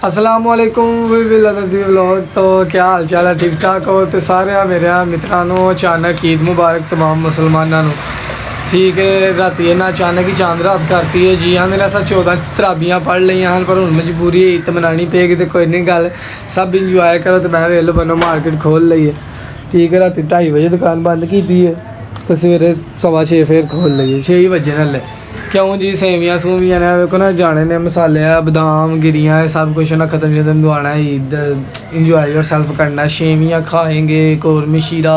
असलामुअलैकुम vlog. तो क्या हाल चाल है, ठीक ठाक हो? तो सारे मेरे मित्रों अचानक ईद मुबारक तमाम मुसलमानों। ठीक है, राती इन्हें अचानक ही चांद रात करती है जी। हाँ मेरा सब 14 तराबियाँ पढ़ ली हैं, पर हूँ मजबूरी ईद तो मनानी पेगी। तो कोई नहीं गल, सब इंजॉय करो। तो मैं वेल बनो मार्केट खोल ली है। ठीक है, राती 2:30 बजे दुकान बंद की है, तो सवेरे 6:15 फिर खोल ली है। 6 बजे हले क्यों जी, सेवियां सूवियां ने वेखो ना जाने ने, मसाले बदाम गिरियाँ सब कुछ ना खत्म शतम दवाना है। ईद इंजॉय योर सेल्फ करना, सेवियां खाएंगे, कौरमी शीरा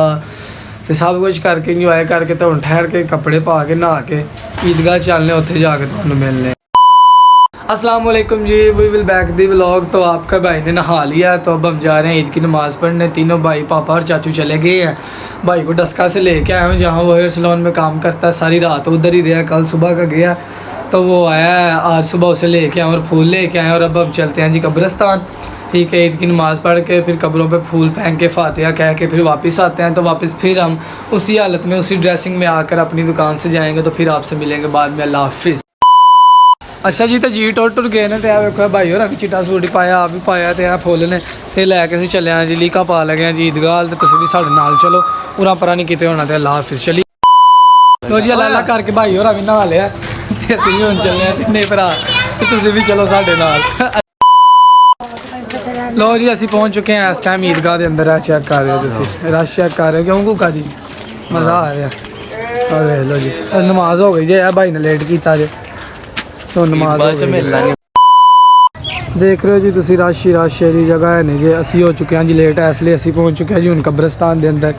तो सब कुछ करके इंजॉय करके तो ठहर के कपड़े पा के नहा के ईदगाह चलने, उत्थे जाके तुहानू मिलने। अस्सलाम वालेकुम जी, we will back the vlog. तो आपका भाई ने नहा लिया, तो अब हम जा रहे हैं ईद की नमाज़ पढ़ने। तीनों भाई पापा और चाचू चले गए हैं। भाई को डस्का से लेके आए हैं, जहाँ वो हेयर सलोन में काम करता है। सारी रात उधर ही रहा, कल सुबह का गया तो वो आया है, आज सुबह उसे लेके आए और फूल लेके आए। और अब हम चलते हैं जी कब्रिस्तान। ठीक है, ईद की नमाज़ पढ़ के फिर कब्रों पे फूल फेंक के फातिहा कह के फिर वापस आते हैं। तो वापस फिर हम उसी हालत में उसी ड्रेसिंग में आकर अपनी दुकान से जाएंगे। तो फिर आपसे मिलेंगे बाद में। अल्लाह हाफिज़। अच्छा जी, तो जी टुर गए ने, तो वेखो भाई हो भी चिट्टा सूट पाया, आप भी पाया, तो फुल ने तो लैके असीं चले जी लीका पा लगे जी ईदगाह। तो तुसीं भी साडे नाल चलो, पूरा परा नहीं किते होना। तो अल्लाह हाफिज़। चली लो जी, अल्लाह करके भाई होरा भी नहा लिया, तो असीं भी हुण चले तिन्ने भरा, तो तुसीं भी चलो साडे नाल। लो जी, असीं पहुँच चुके हैं इस टाइम ईदगाह के अंदर। चेक कर रहे हो तुसीं, रश चेक कर रहे हो? क्यों गुका जी, मज़ा आ रहा। और देख लो जी, नमाज हो गई जे, भाई ने लेट किया जे, तो नमाज देख रहे हो जी तुसी। रश ही रश है जी, जगह है नहीं जी। असी हो चुके हैं जी लेट, इसलिए असी पहुँच चुके हैं जी हूँ कब्रिस्तान के अंदर।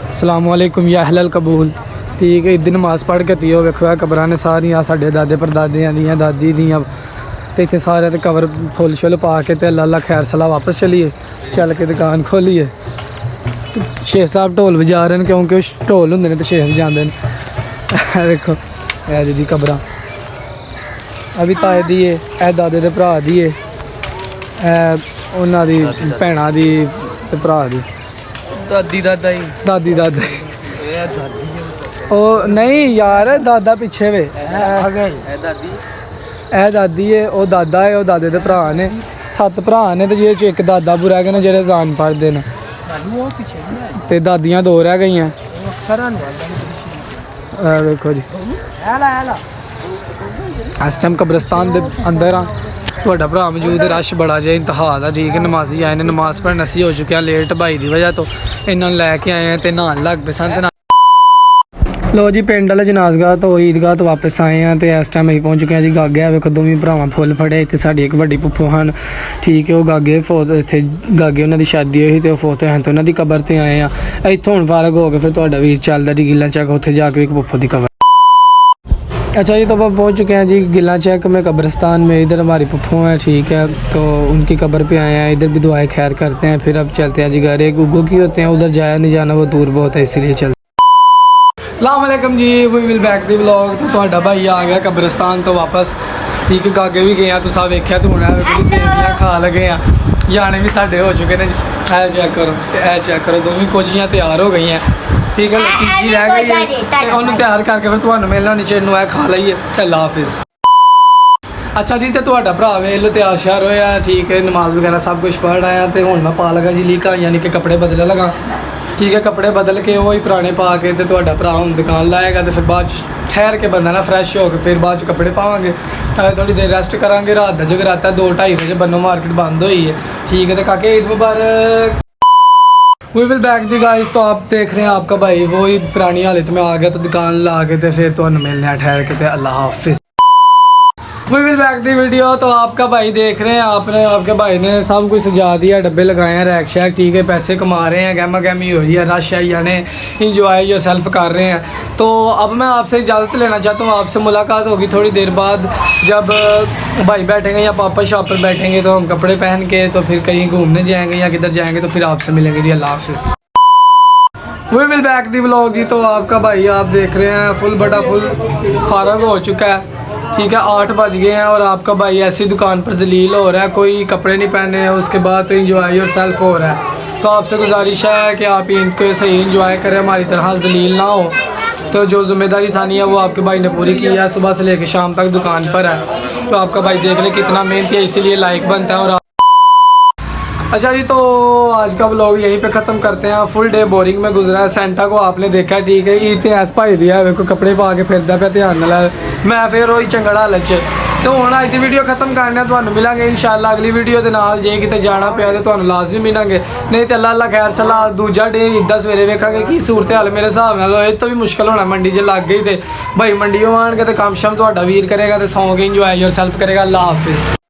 अस्सलाम वालेकुम या अहलल कबूल। ठीक है, इधर नमाज़ पढ़ के तीओ वेखो कब्रां ने सारियां साढ़े दादे परदादियां दियां, दादी दियां, तो इतने सारे तो कवर फुल शुल पा के तो अल्लाह खैर सलाह वापस चलिए, चल के दुकान खोलीए। शेख साहब ढोल बजा रहे हैं, क्योंकि ढोल होंगे तो शेख बजाते हैं। देखो है जी कब्रां, अभी ताए दी है, ए दादे दे भरा दी है, उन्हां दी भैणां दी ते भरा दी, दादी दादा ही, दादी दादा ओ नहीं यार, दादा पिछे वे, ए दादी है, ओ दादा है, ओ दादे दे भरा ने। 7 भरा ने, तो जिहदे च एक दादा बुरा गए ने जेह्ड़े जान पढ़दे ने, ते दादियां 2 रह गई हैं। देखो जी इस टाइम कब्रिस्तान के अंदर हाँ, थोड़ा भरा मौजूद है। रश बड़ा जे इंतहा दा जी, कि नमाजी आए ने, नमाज पढ़न असी हो चुके हैं लेट भाई की वजह तो। इन्होंने लैके आए हैं तो नहान लग पे सन। लो जी, पिंड वाले जनाजगाह तो ईदगाह तो वापस आए हैं। तो इस टाइम अं पहुँच चुके हैं जी गागे। वेखो दोवें भरावां फुल फड़े। इतने साड़ी एक वड्डी पुप्पो हैं, ठीक है, वो गागे फोत इतने गागे उन्होंने शादी हुई तो फोतो हैं, तो उन्होंने कबर से आए हैं। इतों हूँ फारग हो गए, फिर तुहाडा वीर चलदा जी गिल्ला चेक, उत्थे जाके एक पुप्पो की कबर। अच्छा जी, तो अब पहुँच चुके हैं जी गिला चेक में कब्रिस्तान में। इधर हमारी पुप्पो हैं, ठीक है, तो उनकी कब्र पे आए हैं। इधर भी दुआएं खैर करते हैं, फिर अब चलते हैं जी घर। एक गुग्गू की होते हैं, उधर जाया नहीं जाना, वो दूर बहुत है, इसलिए चलते। अस्सलाम वालेकुम जी, we will back the vlog. तो तुहाडा भाई आ गया कब्रिस्तान तो वापस। ठीक है, गागे भी गए हैं, तुसा वेख्या तो होना, सेवियां खा लगे हैं। जाने भी साढ़े हो चुके हैं। ऐ चेक करो, ऐ चेक करो, दोवें कोजियां तैयार हो गई हैं। ठीक है, तीजी रह गई है, उन्होंने तैयार करके फिर तुहानू मिलना नीचे नू खा लईए। अल्लाह हाफिज़। अच्छा जी, तो तुहाडा भरा वे लो तैयार श्यार होया, ठीक है, नमाज वगैरह सब कुछ पढ़ आया। तो हुण मैं पा लगा जी लीका, यानी कि कपड़े बदलने लगा। ठीक है, कपड़े बदल के वही पुराने पा के तो तुहाडा भरा हुण दुकान लाएगा। तो फिर बाद ठहर के बंदा ना फ्रैश हो के फिर बाद कपड़े पावांगे, थोड़ी देर रेस्ट करांगे। रात का जगराता 2-2:30 बजे बन्नो मार्केट बंद हुई है। ठीक है, तो काके ईद मुबारक। We will back the guys. तो आप देख रहे हैं आपका भाई वही पुरानी हालत में आ गया, तो दुकान ला के तो फिर तो मिलने ठहर के। अल्लाह हाफिज़। We will back the video. तो आपका भाई देख रहे हैं, आपने आपके भाई ने सब कुछ सजा दिया, डब्बे लगाए हैं, रैक शैक, ठीक है, पैसे कमा रहे हैं, गहमा गहमी हो रही है, रश है, यानी इंजॉय योर सेल्फ कर रहे हैं। तो अब मैं आपसे इजाज़त लेना चाहता हूँ, आपसे मुलाकात होगी थोड़ी देर बाद, जब भाई बैठेंगे या पापा शॉप पर बैठेंगे, तो हम कपड़े पहन के तो फिर कहीं घूमने जाएंगे या किधर जाएंगे, तो फिर आपसे मिलेंगे जी। अल्लाह हाफिज़। We will back the vlog जी। तो आपका भाई आप देख रहे हैं फुल बटा फुल फारग हो चुका है। ठीक है, 8 बज गए हैं और आपका भाई ऐसी दुकान पर जलील हो रहा है, कोई कपड़े नहीं पहने हैं। उसके बाद तो इंजॉय योर सेल्फ हो रहा है। तो आपसे गुजारिश है कि आप इनको सही इंजॉय करें, हमारी तरह जलील ना हो। तो जो जिम्मेदारी थानी है वो आपके भाई ने पूरी की है, सुबह से लेकर शाम तक दुकान पर है। तो आपका भाई देख ले कितना मेहनती है, इसीलिए लाइक बनता है। और अच्छा जी, तो आज का व्लॉग यहीं पे ख़त्म करते हैं। फुल डे बोरिंग में गुजरा है। सेंटा को आपने देखा, ठीक है, इतिहास भाई दिया है को कपड़े पा के फिरदा पे ध्यान ना लाए, मैं फिर वही चंगड़ा हालत च। तो हुण अज दी वीडियो खत्म करने, तुहानूं मिलांगे इंशाअल्लाह अगली वीडियो दे नाल। जे किते जाना पिया तो तुहानूं लाजमी मिलांगे, नहीं तो अल्लाह खैर सलाह दूजा डे इदा सवेरे वेखांगे की सूरत हाल मेरे हिसाब नाल इस तो भी मुश्किल होना मंडी च लग गई। तो भाई मंडियों आण के तो कम शम तुहाडा वीर करेगा, तो सौ के इंजॉय योर सैल्फ करेगा। अल्लाह हाफिज़।